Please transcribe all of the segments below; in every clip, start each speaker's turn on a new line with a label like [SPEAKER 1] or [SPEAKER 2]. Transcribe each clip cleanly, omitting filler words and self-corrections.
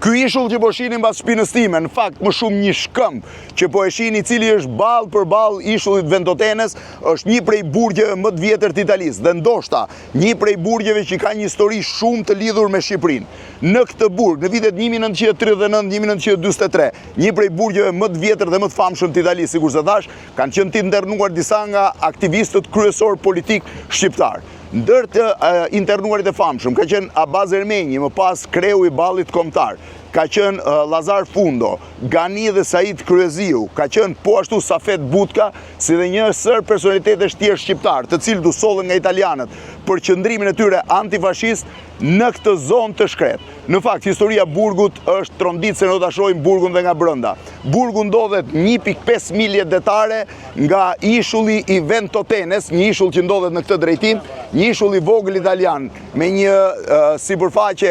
[SPEAKER 1] Ky ishull që po shihni mbas shpinës time, në fakt më shumë një shkëmb që po e shihni, i cili është ballë për ballë ishullit Ventotene, është një prej burgjeve më të vjetër të Italisë dhe ndoshta një prej burgjeve që ka një histori shumë të lidhur me Shqipërinë. Në këtë burg, në vitet 1939-1943, një prej burgjeve më të vjetër dhe më të famshëm të Italisë, sikur se thash, kanë qenë të internuar disa nga aktivistët kryesor politik shqiptar. Ndër të internuarit e famshëm ka qenë Abaz Ermenji, më pas kreu i ballit kombëtar, ka qenë Lazar Fundo, Gani dhe Said Kryeziu, ka qenë po ashtu Safet Butka, si dhe një sër personalitetesh tjerë shqiptar, të cilët u sollën nga italianët për qëndrimin e tyre antifashist në këtë zonë të shkret. Në fakt, historia burgut është trondit se në do të shohim burgun dhe nga brënda. Burgu ndodhet 1.5 milje detare nga ishulli i Ventotenes, një ishull që ndodhet në këtë drejtim, një ishull i vogël italian me një sipërfaqe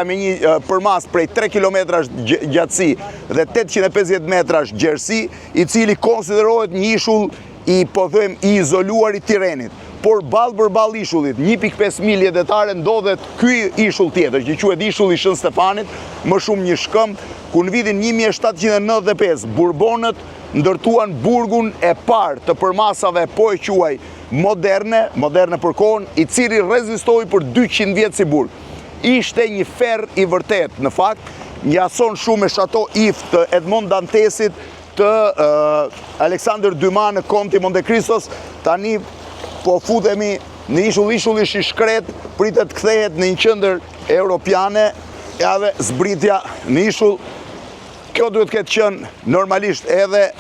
[SPEAKER 1] me një përmas prej 3 km gjatësi dhe 850 metrash gjerësi, i cili konsiderohet një ishull i izoluar i Tirenit. Por ballë për ballë ishullit, 1.5 milje detare, ndodhet ky ishull tjetër, që quhet ishulli Shën Stefanit, më shumë një shkëmb, ku në vitin 1795 Burbonët ndërtuan burgun e parë të përmasave po e quaj moderne për kohën, i cili rezistoi për 200 vjet si burg. Ishte një ferr i vërtet, në fakt, njason shumë me Chateau If të Edmond Dantesit, të Alexander Dumas në Konti Monte Cristos, tani po futemi në ishulli shkret, pritet kthehet në një qendër europiane, edhe zbritja në ishull. Kjo duhet ketë qenë normalisht edhe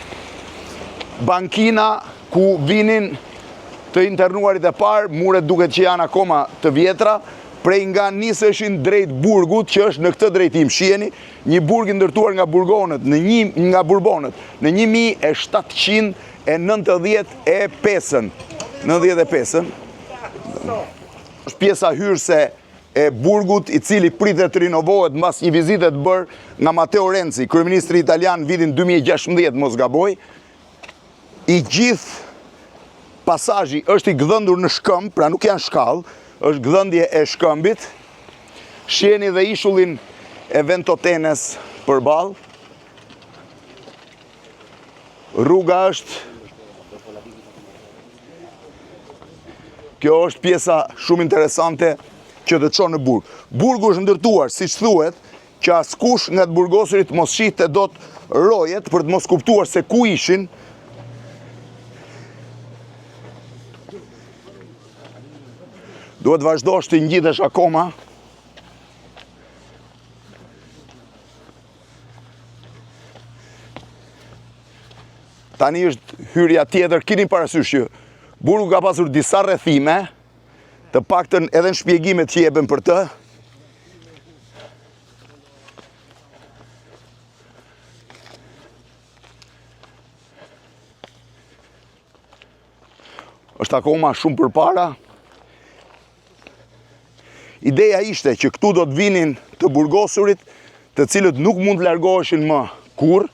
[SPEAKER 1] bankina ku vinin të internuarit e parë, muret duket që janë akoma të vjetra, prej nga niseshin drejt burgut, që është në këtë drejtim. Shiheni, një burg i ndërtuar nga Burbonët në 1795. Është pjesa hyrëse e burgut, i cili pritet të rinovohet mbas një vizite të bërë nga Matteo Renzi, kryeministri italian vitin 2016, mos gaboj. I gjithë pasazhi është i gdhëndur në shkëmb, pra nuk janë shkallë, është gdhëndje e shkëmbit. Shiheni dhe ishullin e Ventotenes përballë. Rruga është. Kjo është pjesa shumë interesante që të çon në burg. Burgu është ndërtuar, siç thuhet, që askush nga të burgosurit mos shihte dot rojet për të mos kuptuar se ku ishin. Duhet vazhdosh të ngjitesh akoma. Tani është hyrja tjetër, keni parasysh që burgu ka pasur disa rrethime, të paktën edhe në shpjegimet që jepen për të. Është akoma shumë përpara. Ideja ishte që këtu do të vinin të burgosurit, të cilët nuk mund të largoheshin më kurrë,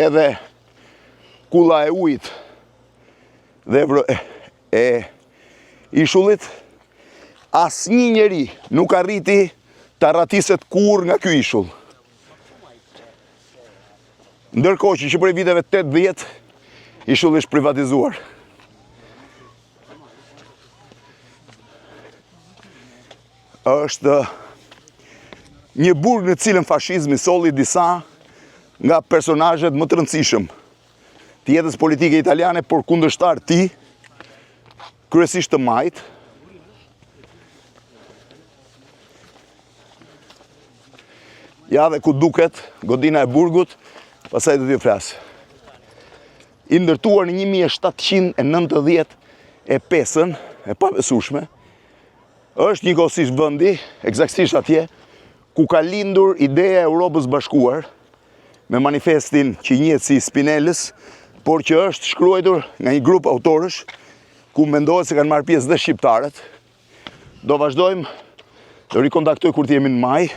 [SPEAKER 1] edhe kulla e ujit dhe e ishullit, asnjë njeri nuk arriti të arratiset kurrë nga ky ishull. Ndërkohë që prej viteve 80 ishulli është privatizuar. Është një burg në cilën fashizmi solli disa nga personazhet më të rëndësishëm të jetës politike italiane, por kundërshtar ti, kryesisht të majt. Ja dhe ku duket godina e burgut, pastaj do t'ju flas. I ndërtuar në 1795, e pabesueshme, është njëkohësisht vendi, eksaktësisht atje, ku ka lindur ideja e Europës Bashkuar, me manifestin që njihet si Spinellës, por që është shkruar nga një grup autorësh, ku mendohet se kanë marrë pjesë dhe shqiptarët. Do vazhdojmë, do rikontaktoj kur të jemi në maj.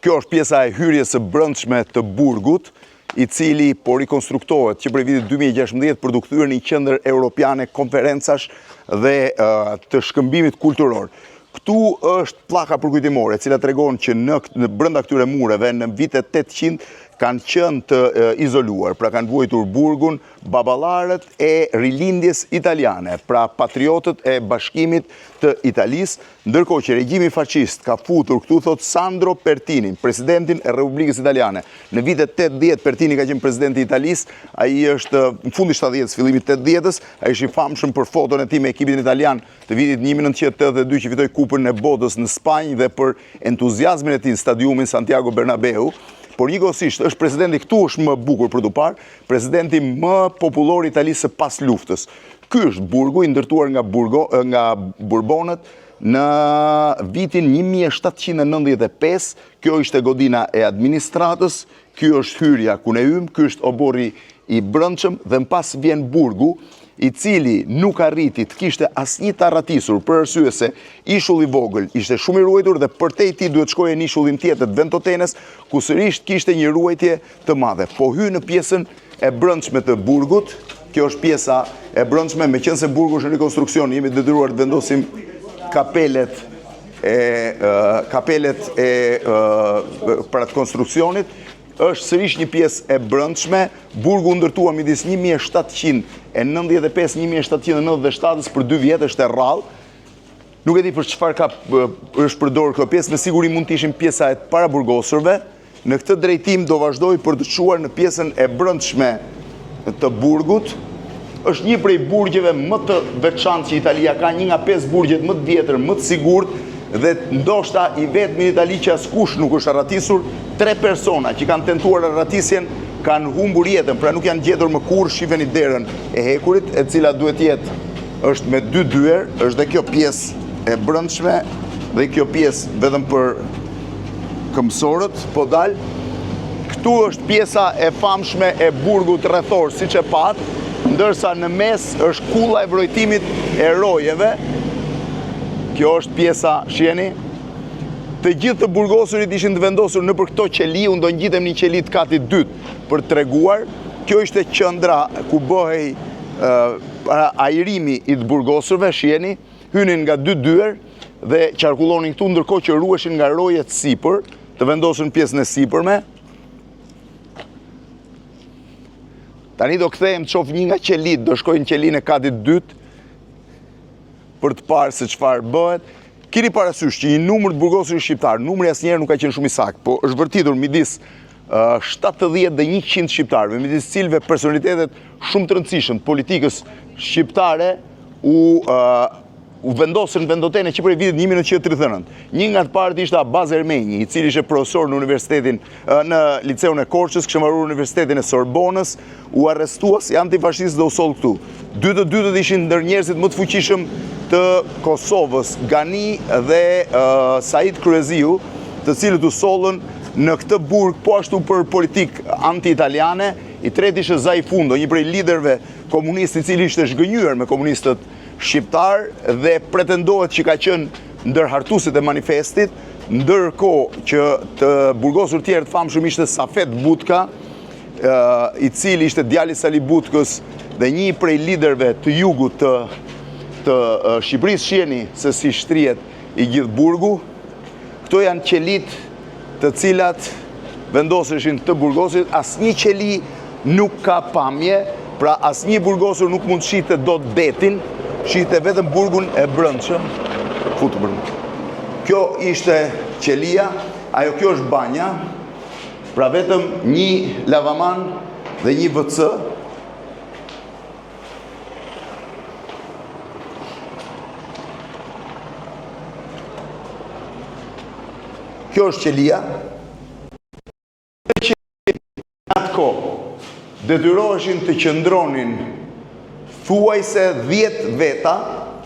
[SPEAKER 1] Kjo është pjesa e hyrjes së brendshme të burgut, i cili po rikonstruktohet që prej vitit 2016 për të kthyer një qendër europiane konferencash dhe të shkëmbimit kulturor. Këtu është pllaka përkujtimore, e cila tregon që në brenda këtyre mureve në vitet 800 kanë qenë të izoluar, pra kanë vuajtur burgun baballarët e rilindjes italiane, pra patriotët e bashkimit të Italisë, ndërkohë që regjimi faqist ka futur këtu, thot Sandro Pertini, presidentin e Republikës Italiane. Në vitet 80 Pertini ka qenë presidenti i Italisë, ai është në fundi 70-s, fillimit 80-s, ai është i famshëm për foton e tij me ekipin italian të vitit 1982 që fitoi Kupën e Botës në Spanjë dhe për entuziazmin e tij në stadiumin Santiago Bernabeu. Por njëkohësisht është presidenti, këtu është më bukur për t'u parë, presidenti më popullor i Italisë së pas luftës. Ky është burgu i ndërtuar nga Burbonët në vitin 1795. Kjo ishte godina e administratës, ky është hyrja ku ne hym, ky është oborri i brendshëm dhe më pas vjen burgu, i cili nuk arriti të kishte asnjë të arratisur për arsye se ishulli i vogël ishte shumë i ruajtur dhe përtej tij duhet shkojë në ishullin tjetër të Ventotenës, ku sërish kishte një ruajtje të madhe. Po hy në pjesën e brendshme të burgut, kjo është pjesa e brendshme, meqense burgu është në rikonstruksion, jemi detyruar të vendosim kapelet para të konstruksionit. Është sërish një pjesë e brendshme, burgu ndërtuar midis 1795-1797 për 2 vjet, është e rrallë. Nuk e di për çfarë është përdorur kjo pjesë, me siguri mund të ishin pjesa e paraburgosurve. Në këtë drejtim do vazhdoj për të çuar në pjesën e brendshme të burgut. Është një prej burgjeve më të veçantë që Italia ka, një nga 5 burgjet më të vjetër, më të sigurt, dhe ndoshta i vetmi në Itali që askush nuk është arratisur. 3 persona që kanë tentuar arratisjen kanë humbur jetën, pra nuk janë gjetur më kurrë. Shifeni derën e hekurit, e cila duhet jetë është me 2 dyer, është dhe kjo pjesë e brendshme dhe kjo pjesë vetëm për këmbësorët, po dal. Këtu është pjesa e famshme e burgut rrethor, siç e pat, ndërsa në mes është kulla e vrojtimit e rojeve. Kjo është pjesa, shiheni, të gjithë të burgosurit ishin të vendosur në për këto qeli, unë do ngjitem një qeli të katit 2 për të treguar. Kjo ishte qendra ku bëhej ajrimi i të burgosurve, shiheni, hynin nga 2 dyer dhe qarkullonin këtu, ndërkohë që ruheshin nga rojet sipër, të vendosur në pjesën e sipërme. Tani do kthehem të shoh një nga qelit, do shkoj në qelin e katit 2 për të parë se çfarë bëhet. Keni parasysh që një numër të burgosurit shqiptar, numri asnjëherë nuk ka qenë shumë i saktë, po është vërtitur midis 70 dhe 100 shqiptarëve, midis cilëve personalitetet shumë të rëndësishëm të politikës shqiptare u vendosën në Ventotene që prej vitit 1939. Një nga të parët ishte Abaz Ermenyi, i cili ishte profesor në universitetin, në liceun e Korçës, kishte mbaruar universitetin e Sorbonës, u arrestua si antifashist dhe u soll këtu. 2 të dytët ishin ndër njerëzit më të fuqishëm të Kosovës, Gani dhe Said Kryeziu, të cilët u sollën në këtë burg po ashtu për politik anti-italiane. I treti ishte Zaifundo, një prej liderëve komunistë, i cili ishte zhgënjur me komunistët shqiptar dhe pretendohet që ka qenë ndër hartuesit e manifestit, ndërkohë që të burgosur tjerë të famshëm ishte Safet Butka, i cili ishte djali i Sali Butkës dhe një prej liderëve të jugut të Shqipërisë. Shiheni se si shtrihet i gjithë burgu. Këto janë qelit të cilat vendoseshin të burgosit. Asnjë qeli nuk ka pamje, pra asnjë burgosur nuk mund shite dot detin, shite vetëm burgun e brendshëm. Kjo ishte qelia, ajo kjo është banja, pra vetëm një lavaman dhe një WC. Kjo është qelia. Në atë kohë detyroheshin të qëndronin thuajse 10 veta,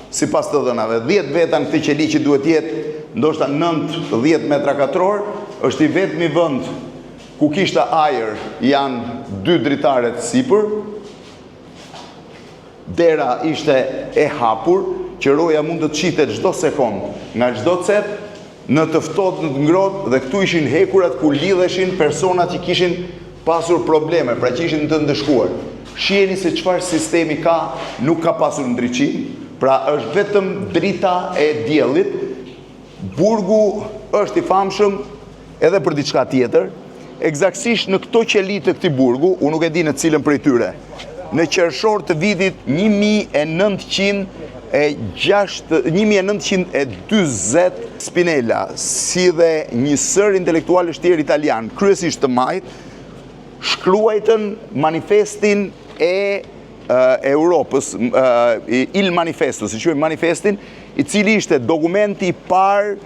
[SPEAKER 1] sipas të dhënave. 10 veta në këtë qeli që duhet jetë ndoshta 9-10 metra katror, është i vetmi vend ku kishte ajër, janë 2 dritaret sipër. Dera ishte e hapur, që roja mund të qitet çdo sekond nga çdo cep, në të ftohtë, në të ngrohtë, dhe këtu ishin hekurat ku lidheshin personat që kishin pasur probleme, pra që ishin të ndëshkuar. Shiheni se çfarë sistemi ka, nuk ka pasur ndriçim, pra është vetëm drita e diellit. Burgu është i famshëm edhe për diçka tjetër, eksaktësisht në këto qeli të këtij burgu, unë nuk e di në cilën prej tyre. Në qershor të vitit 1920 Spinella, si dhe një sër intelektualësh tjerë italian, kryesisht të majt, shkruajtën manifestin e Europës, Il Manifesto, si quajmë manifestin, i cili ishte dokumenti i parë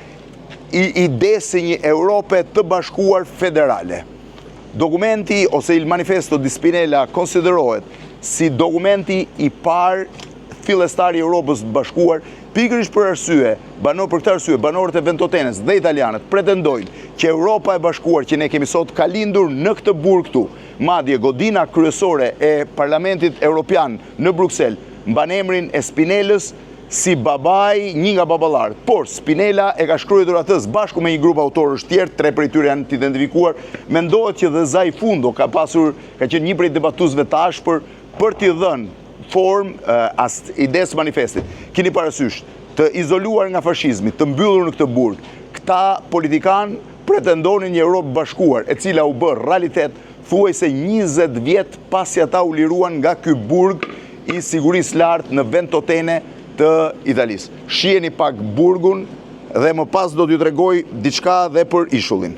[SPEAKER 1] i idesë së një Europe të bashkuar federale. Dokumenti ose Il Manifesto di Spinella konsiderohet si dokumenti i parë fillestar i Europës të bashkuar, pikërisht për këtë arsye, banorët e Ventotene dhe italianët pretendojnë që Europa e bashkuar që ne kemi sot ka lindur në këtë burg këtu. Madje godina kryesore e Parlamentit Evropian në Bruksel mban emrin e Spinellës si babai, një nga baballarët. Por Spinella e ka shkruar atës bashku me një grup autorësh tjerë, 3 prej tyre janë të identifikuar. Mendohet që dhe Zaifundo ka qenë një prej debatuesve të ashpër për t'i dhënë formë idesë manifestit. Keni parasysh, të izoluar nga fashizmi, të mbyllur në këtë burg, këta politikanë pretendonin një Europë bashkuar, e cila u bë realitet thuajse 20 vjet pasi ata u liruan nga ky burg i sigurisë lartë në Ventotene të Italisë. Shiheni pak burgun dhe më pas do t'ju tregoj diçka dhe për ishullin.